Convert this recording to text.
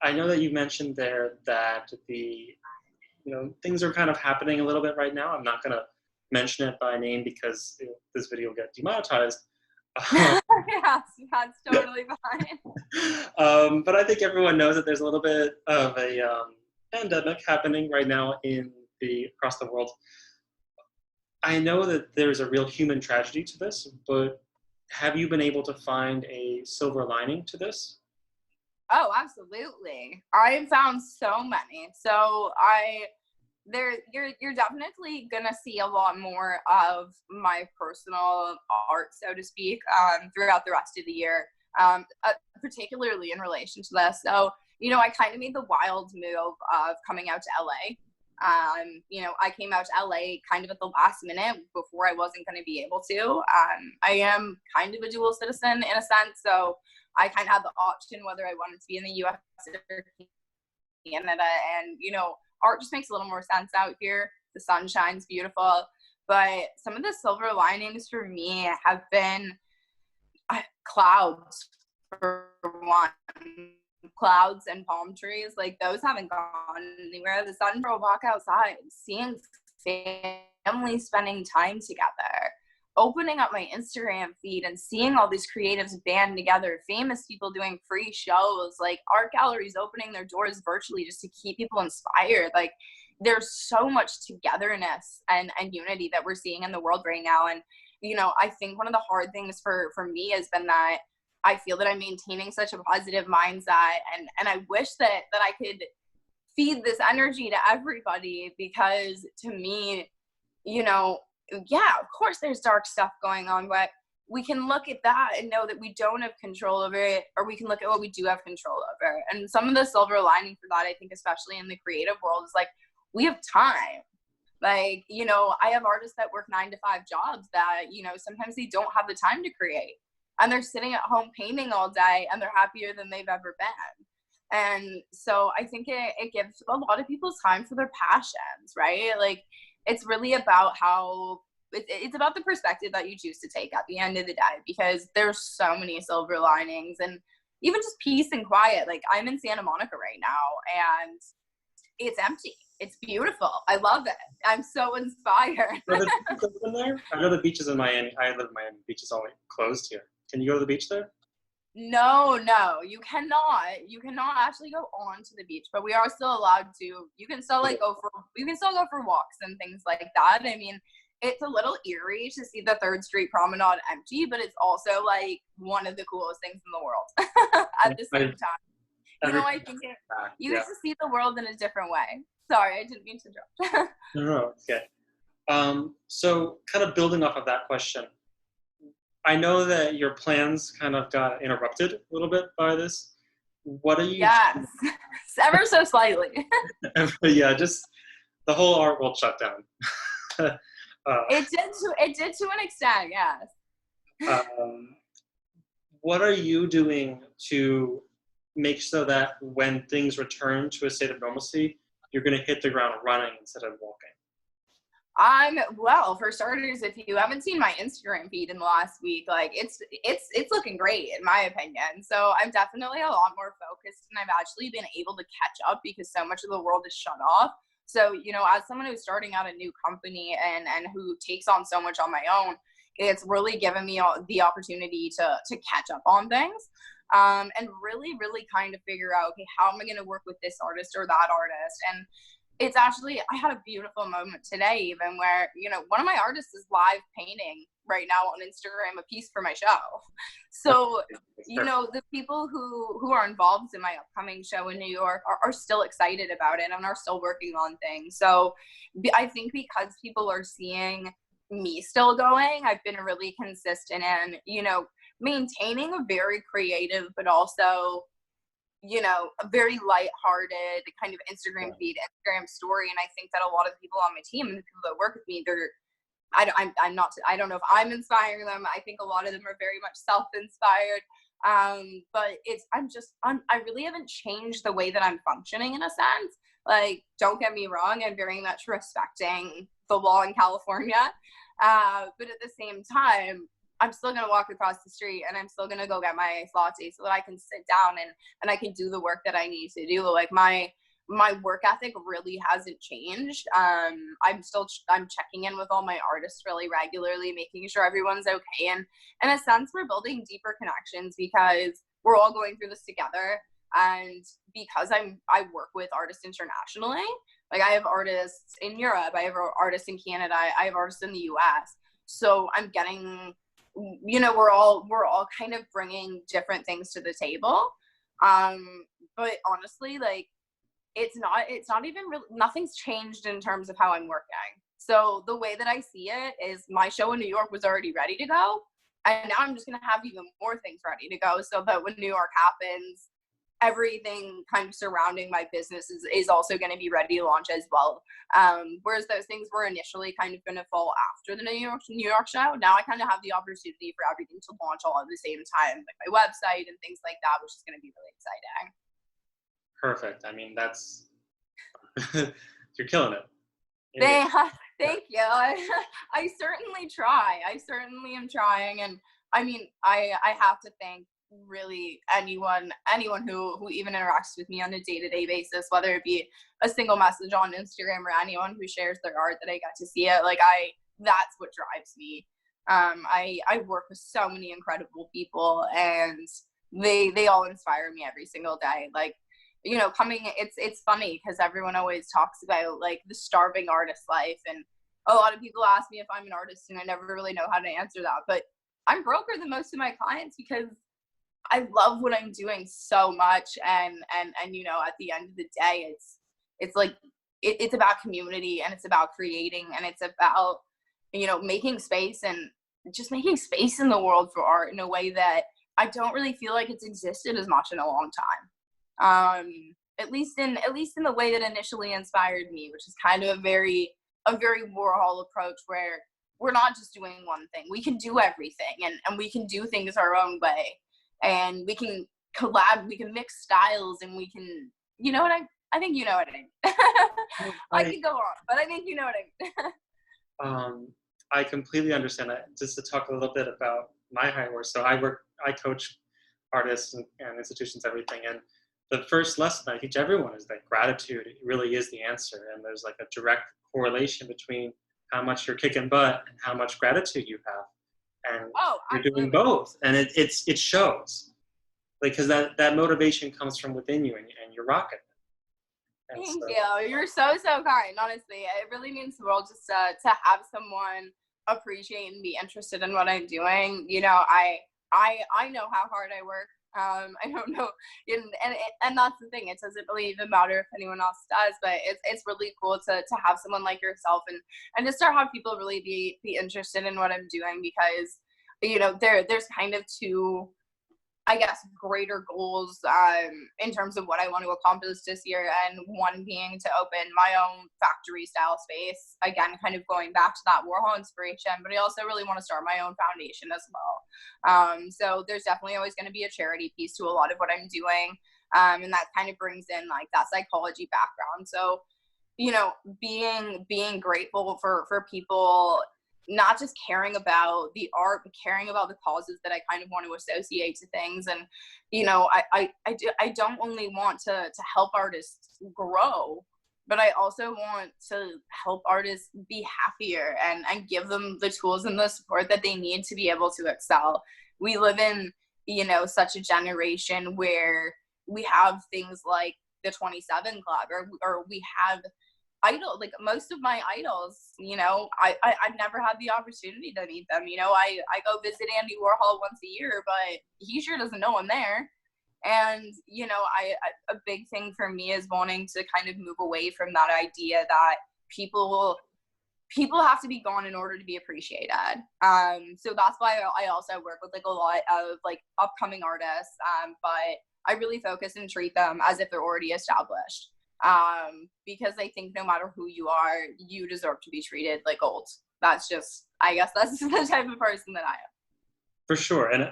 I know that you mentioned there that things are kind of happening a little bit right now. I'm not going to mention it by name because this video will get demonetized. Yes, that's totally fine. But I think everyone knows that there's a little bit of a pandemic happening right now across the world. I know that there's a real human tragedy to this, but have you been able to find a silver lining to this? Oh, absolutely. I found so many. You're definitely gonna see a lot more of my personal art, so to speak, throughout the rest of the year, particularly in relation to this. So, I kind of made the wild move of coming out to LA. I came out to LA kind of at the last minute before I wasn't going to be able to. I am kind of a dual citizen in a sense, so I kind of had the option whether I wanted to be in the US or Canada, and art just makes a little more sense out here. The sun shines beautiful, but some of the silver linings for me have been clouds, for one. Clouds and palm trees, like those haven't gone anywhere. The sun for a walk outside, seeing family spending time together, opening up my Instagram feed and seeing all these creatives band together, famous people doing free shows, like art galleries opening their doors virtually just to keep people inspired. Like there's so much togetherness and unity that we're seeing in the world right now. And I think one of the hard things for me has been that I feel that I'm maintaining such a positive mindset, and I wish that I could feed this energy to everybody, because to me, yeah, of course there's dark stuff going on, but we can look at that and know that we don't have control over it, or we can look at what we do have control over. And some of the silver lining for that, I think, especially in the creative world, is like we have time. Like, I have artists that work 9 to 5 jobs that, sometimes they don't have the time to create. And they're sitting at home painting all day, and they're happier than they've ever been. And so I think it gives a lot of people time for their passions, right? Like, it's really about it's about the perspective that you choose to take at the end of the day, because there's so many silver linings, and even just peace and quiet. Like, I'm in Santa Monica right now, and it's empty. It's beautiful. I love it. I'm so inspired. Are the beaches open there? I know the beaches in Miami. I live in Miami. Beach is only closed here. Can you go to the beach there? No, you cannot. You cannot actually go on to the beach, but we are still allowed to. You can still go for walks and things like that. I mean, it's a little eerie to see the 3rd Street Promenade empty, but it's also like one of the coolest things in the world at the same time. I think you get to see the world in a different way. Sorry, I didn't mean to interrupt. No, okay. So kind of building off of that question, I know that your plans kind of got interrupted a little bit by this. What are you? Yes, ever so slightly. Yeah, just the whole art world shut down. It did to an extent, yes. What are you doing to make so that when things return to a state of normalcy, you're going to hit the ground running instead of walking? Well, for starters, if you haven't seen my Instagram feed in the last week, like it's looking great in my opinion. So I'm definitely a lot more focused, and I've actually been able to catch up because so much of the world is shut off. So, as someone who's starting out a new company and who takes on so much on my own, it's really given me the opportunity to catch up on things. And really, really kind of figure out, okay, how am I going to work with this artist or that artist? And it's actually, I had a beautiful moment today even where, one of my artists is live painting right now on Instagram a piece for my show. So, the people who are involved in my upcoming show in New York are still excited about it and are still working on things. So I think because people are seeing me still going, I've been really consistent in, maintaining a very creative, but also, a very lighthearted kind of Instagram feed, Instagram story. And I think that a lot of the people on my team and the people that work with me, I don't know if I'm inspiring them. I think a lot of them are very much self-inspired. But I really haven't changed the way that I'm functioning in a sense. Like, don't get me wrong, I'm very much respecting the law in California. But at the same time, I'm still going to walk across the street and I'm still going to go get my iced latte so that I can sit down and I can do the work that I need to do. Like my work ethic really hasn't changed. I'm checking in with all my artists really regularly, making sure everyone's okay. And in a sense, we're building deeper connections because we're all going through this together. And because I work with artists internationally, like I have artists in Europe, I have artists in Canada, I have artists in the US. So I'm getting, we're all kind of bringing different things to the table. But honestly, like it's not even really, nothing's changed in terms of how I'm working. So the way that I see it is my show in New York was already ready to go. And now I'm just going to have even more things ready to go so that when New York happens, everything kind of surrounding my business is also going to be ready to launch as well. Whereas those things were initially kind of going to fall after the New York show. Now I kind of have the opportunity for everything to launch all at the same time, like my website and things like that, which is going to be really exciting. Perfect. I mean, that's you're killing it. Thank you. I certainly try. I certainly am trying, and I mean, I have to thank really anyone who even interacts with me on a day-to-day basis, whether it be a single message on Instagram or anyone who shares their art that I get to see it. Like that's what drives me. I work with so many incredible people, and they all inspire me every single day. Like, it's funny because everyone always talks about like the starving artist life, and a lot of people ask me if I'm an artist, and I never really know how to answer that. But I'm broker than most of my clients because I love what I'm doing so much, and at the end of the day, it's like it's about community, and it's about creating, and it's about making space, and just making space in the world for art in a way that I don't really feel like it's existed as much in a long time. At least in the way that initially inspired me, which is kind of a very Warhol approach where we're not just doing one thing. We can do everything, and we can do things our own way, and we can collab, we can mix styles, and we can, I think you know what I mean. I could go on, but I think you know what I mean. I completely understand that. Just to talk a little bit about my high work. So I coach artists and institutions, everything. And the first lesson I teach everyone is that gratitude really is the answer. And there's like a direct correlation between how much you're kicking butt and how much gratitude you have. And you're doing both. And it shows. Like, because that motivation comes from within you, and you're rocking it. Thank you. You're so kind. Honestly, it really means the world just to have someone appreciate and be interested in what I'm doing. I know how hard I work. I don't know, and that's the thing. It doesn't really even matter if anyone else does, but it's really cool to have someone like yourself and just start have people really be interested in what I'm doing, because there's kind of two, I guess, greater goals in terms of what I want to accomplish this year, and one being to open my own factory style space, again kind of going back to that Warhol inspiration, but I also really want to start my own foundation as well. So there's definitely always going to be a charity piece to a lot of what I'm doing, and that kind of brings in like that psychology background. So being grateful for people not just caring about the art, but caring about the causes that I kind of want to associate to things. And, I don't only want to help artists grow, but I also want to help artists be happier and give them the tools and the support that they need to be able to excel. We live in, such a generation where we have things like the 27 Club, or we have like most of my idols, I've never had the opportunity to meet them. I go visit Andy Warhol once a year, but he sure doesn't know I'm there. And a big thing for me is wanting to kind of move away from that idea that people have to be gone in order to be appreciated. So that's why I also work with like a lot of like upcoming artists, but I really focus and treat them as if they're already established. Because I think no matter who you are, you deserve to be treated like gold. I guess that's the type of person that I am. For sure. And